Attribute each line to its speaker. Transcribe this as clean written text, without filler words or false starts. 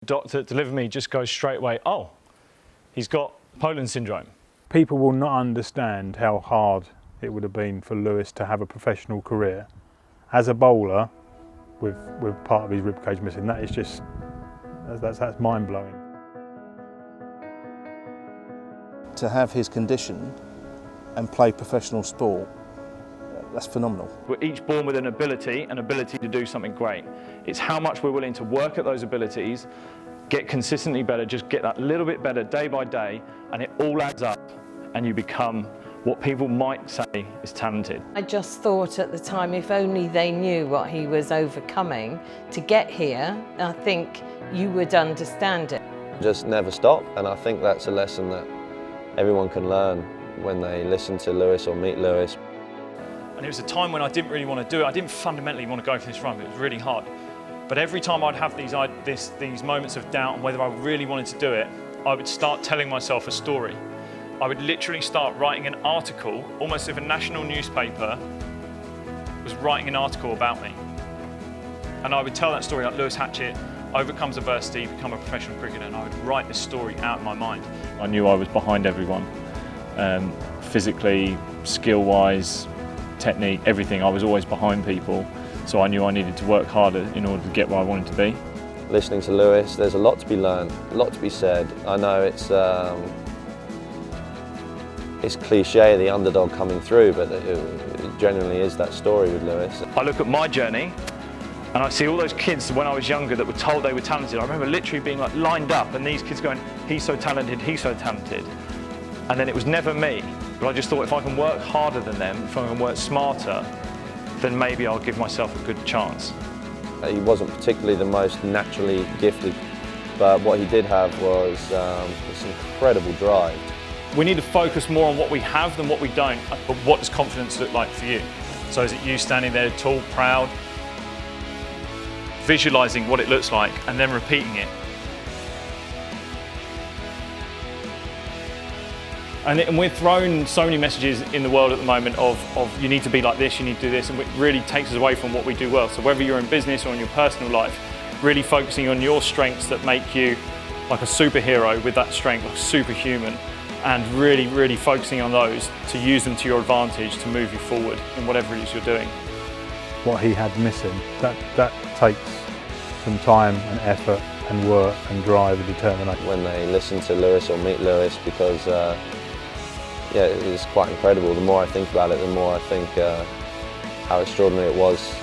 Speaker 1: The doctor that delivered me just goes straight away, oh, he's got Poland syndrome.
Speaker 2: People will not understand how hard it would have been for Lewis to have a professional career as a bowler with part of his ribcage missing. That is just, that's mind-blowing.
Speaker 3: To have his condition and play professional sport, that's phenomenal.
Speaker 1: We're each born with an ability to do something great. It's how much we're willing to work at those abilities, get consistently better, just get that little bit better day by day, and it all adds up, and you become what people might say is talented.
Speaker 4: I just thought at the time, if only they knew what he was overcoming to get here, I think you would understand it.
Speaker 5: Just never stop, and I think that's a lesson that everyone can learn when they listen to Lewis or meet Lewis.
Speaker 1: And it was a time when I didn't really want to do it. I didn't fundamentally want to go for this run, but it was really hard. But every time I'd have these moments of doubt on whether I really wanted to do it, I would start telling myself a story. I would literally start writing an article, almost as if a national newspaper was writing an article about me. And I would tell that story like Lewis Hatchett overcomes adversity, become a professional cricketer, and I would write this story out in my mind. I knew I was behind everyone, physically, skill-wise, technique, everything. I was always behind people, so I knew I needed to work harder in order to get where I wanted to be.
Speaker 5: Listening to Lewis, there's a lot to be learned, a lot to be said. I know it's cliche, the underdog coming through, but it genuinely is that story with Lewis.
Speaker 1: I look at my journey and I see all those kids when I was younger that were told they were talented. I remember literally being like lined up and these kids going, he's so talented, he's so talented. And then it was never me. But I just thought if I can work harder than them, if I can work smarter, then maybe I'll give myself a good chance.
Speaker 5: He wasn't particularly the most naturally gifted, but what he did have was this incredible drive.
Speaker 1: We need to focus more on what we have than what we don't. But what does confidence look like for you? So is it you standing there tall, proud, visualising what it looks like and then repeating it? And we're thrown so many messages in the world at the moment of you need to be like this, you need to do this, and it really takes us away from what we do well. So whether you're in business or in your personal life, really focusing on your strengths that make you like a superhero with that strength, like superhuman, and really, really focusing on those to use them to your advantage to move you forward in whatever it is you're doing.
Speaker 2: What he had missing, that takes some time and effort and work and drive and determination.
Speaker 5: When they listen to Lewis or meet Lewis, because yeah, it was quite incredible. The more I think about it, the more I think how extraordinary it was